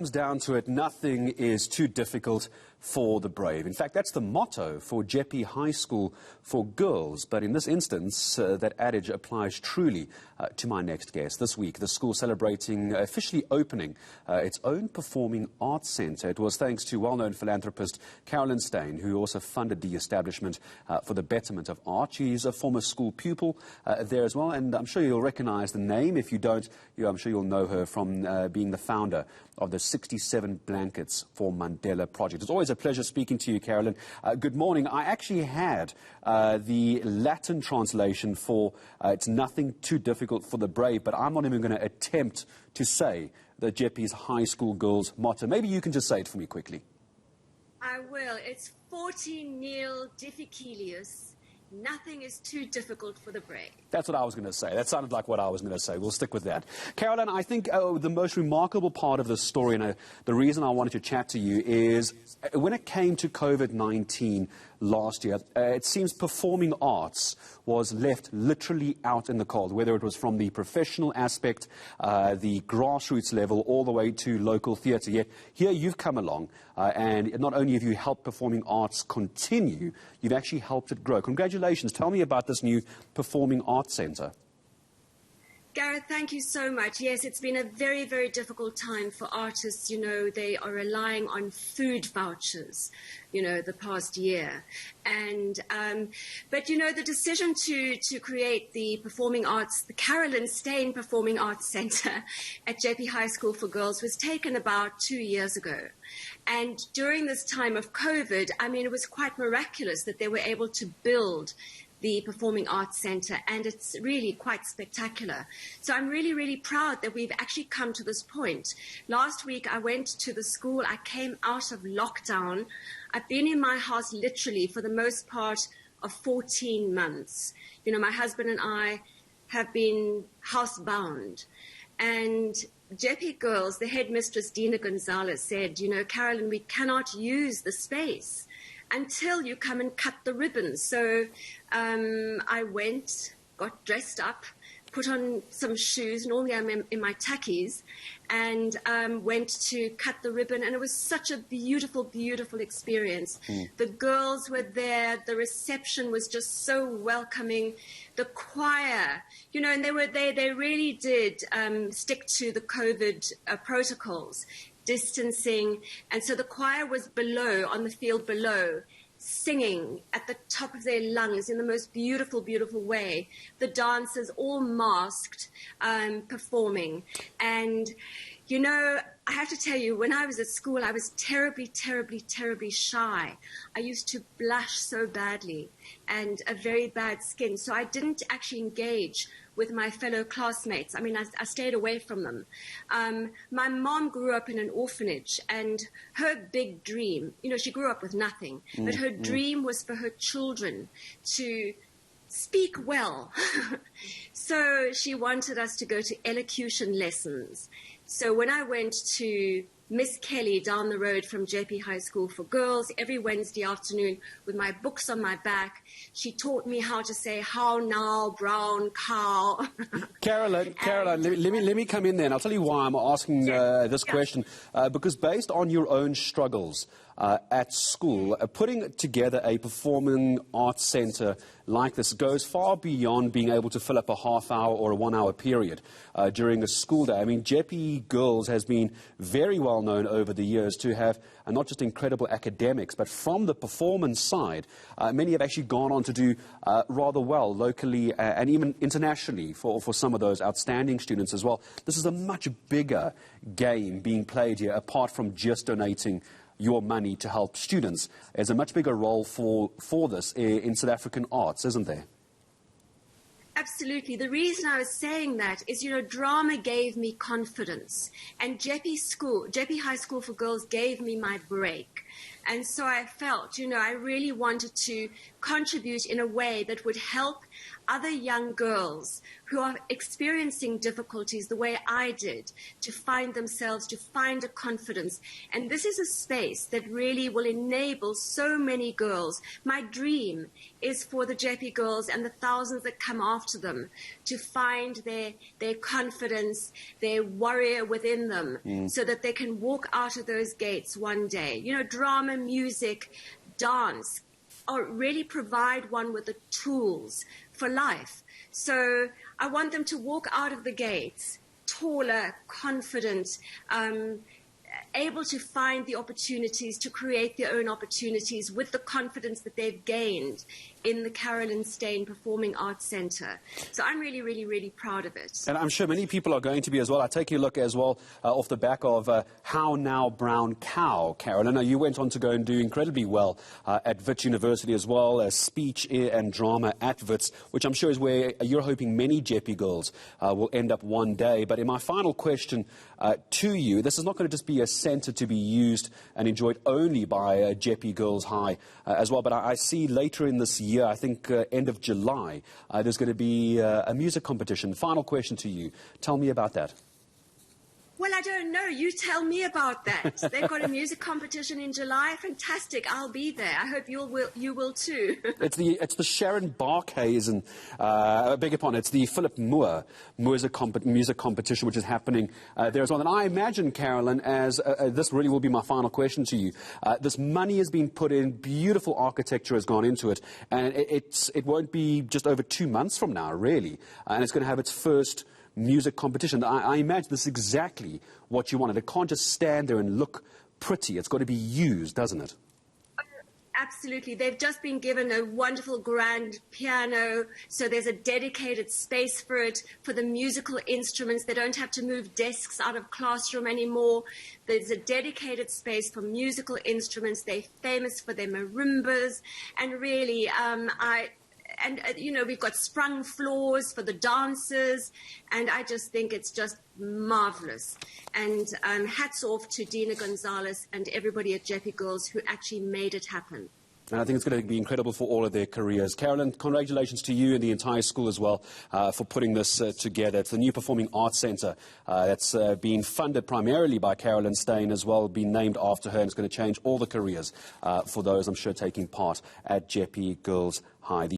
Comes down to it, nothing is too difficult for the brave. In fact, that's the motto for Jeppe High School for girls. But in this instance, that adage applies truly to my next guest. This week, the school celebrating officially opening its own performing arts centre. It was thanks to well-known philanthropist Carolyn Steyn, who also funded the establishment for the betterment of art. She's a former school pupil there as well, and I'm sure you'll recognise the name. If you don't, I'm sure you'll know her from being the founder of the 67 Blankets for Mandela project. It's always a pleasure speaking to you, Carolyn. Good morning. I actually had the Latin translation for it's nothing too difficult for the brave, but I'm not even going to attempt to say the Jeppe's High School girls' motto. Maybe you can just say it for me quickly. I will. It's 14 nil difficilius. Nothing is too difficult for the brave. That's what I was going to say. That sounded like what I was going to say. We'll stick with that. Carolyn, I think the most remarkable part of this story, and the reason I wanted to chat to you, is when it came to COVID-19 last year, it seems performing arts was left literally out in the cold, whether it was from the professional aspect, the grassroots level, all the way to local theatre. Yet here you've come along, and not only have you helped performing arts continue, you've actually helped it grow. Congratulations. Tell me about this new performing arts centre. Gareth, thank you so much. Yes, it's been a very, very difficult time for artists. You know, they are relying on food vouchers, you know, the past year. And, but, you know, the decision to create the performing arts, the Carolyn Steyn Performing Arts Centre at Jeppe High School for Girls was taken about 2 years ago. And during this time of COVID, I mean, it was quite miraculous that they were able to build the Performing Arts Centre, and it's really quite spectacular. So I'm really, really proud that we've actually come to this point. Last week I went to the school, I came out of lockdown. I've been in my house literally for the most part of 14 months. You know, my husband and I have been housebound. And Jeppe Girls, the headmistress, Dina Gonzalez, said, you know, Carolyn, we cannot use the space until you come and cut the ribbons. So I went, got dressed up, put on some shoes, normally I'm in my tackies, and went to cut the ribbon, and it was such a beautiful, beautiful experience. The girls were there, the reception was just so welcoming, the choir, you know, and they really did stick to the COVID protocols, distancing, and so the choir was below, on the field below, singing at the top of their lungs in the most beautiful, beautiful way. The dancers all masked, performing. And, you know, I have to tell you, when I was at school, I was terribly, terribly, terribly shy. I used to blush so badly and a very bad skin. So I didn't actually engage with my fellow classmates. I mean, I stayed away from them. My mom grew up in an orphanage, and her big dream, you know, she grew up with nothing, but her dream was for her children to speak well. So she wanted us to go to elocution lessons. So when I went to Miss Kelly down the road from Jeppe High School for Girls every Wednesday afternoon with my books on my back, she taught me how to say, how now, brown cow. Carolyn, let me come in there, and I'll tell you why I'm asking this question. Because based on your own struggles at school, putting together a performing arts centre like this goes far beyond being able to fill up a half-hour or a one-hour period during a school day. I mean, Jeppe Girls has been very well known over the years to have not just incredible academics, but from the performance side, many have actually gone on to do rather well locally and even internationally for some of those outstanding students as well. This is a much bigger game being played here, apart from just donating your money to help students. There's a much bigger role for this in South African arts, isn't there? Absolutely. The reason I was saying that is, you know, drama gave me confidence, and Jeppe High School for Girls gave me my break. And so I felt, I really wanted to contribute in a way that would help other young girls who are experiencing difficulties the way I did, to find themselves, to find a confidence. And this is a space that really will enable so many girls. My dream is for the Jeppe Girls and the thousands that come after them to find their confidence, their warrior within them, so that they can walk out of those gates one day. Drama, music, dance, or really provide one with the tools for life. So I want them to walk out of the gates taller, confident, able to find the opportunities, to create their own opportunities with the confidence that they've gained in the Carolyn Steyn Performing Arts Centre. So I'm really, really, really proud of it. And I'm sure many people are going to be as well. I take a look as well off the back of How Now Brown Cow, Carolyn. You went on to go and do incredibly well at Wits University as well, as speech and drama at Wits, which I'm sure is where you're hoping many Jeppe Girls will end up one day. But in my final question to you, this is not going to just be a centre to be used and enjoyed only by Jeppe Girls High as well, but I see later in this year, I think end of July, there's going to be a music competition. Final question to you. Tell me about that. Well, I don't know. You tell me about that. They've got a music competition in July. Fantastic. I'll be there. I hope you will too. It's the Sharon Barkhuizen, beg your pardon, it's the Philip Moore music competition, which is happening there as well. And I imagine, Carolyn, as this really will be my final question to you, this money has been put in, beautiful architecture has gone into it, and it won't be just over 2 months from now, really, and it's going to have its first music competition. I imagine this is exactly what you wanted. It can't just stand there and look pretty. It's got to be used, doesn't it? Absolutely. They've just been given a wonderful grand piano, so there's a dedicated space for it, for the musical instruments. They don't have to move desks out of classroom anymore. There's a dedicated space for musical instruments. They're famous for their marimbas, and really, we've got sprung floors for the dancers, and I just think it's just marvelous. And hats off to Dina Gonzalez and everybody at Jeppe Girls who actually made it happen. And I think it's going to be incredible for all of their careers. Carolyn, congratulations to you and the entire school as well for putting this together. It's the new Performing Arts Centre that's been funded primarily by Carolyn Steyn as well, been named after her, and it's going to change all the careers for those, I'm sure, taking part at Jeppe Girls High.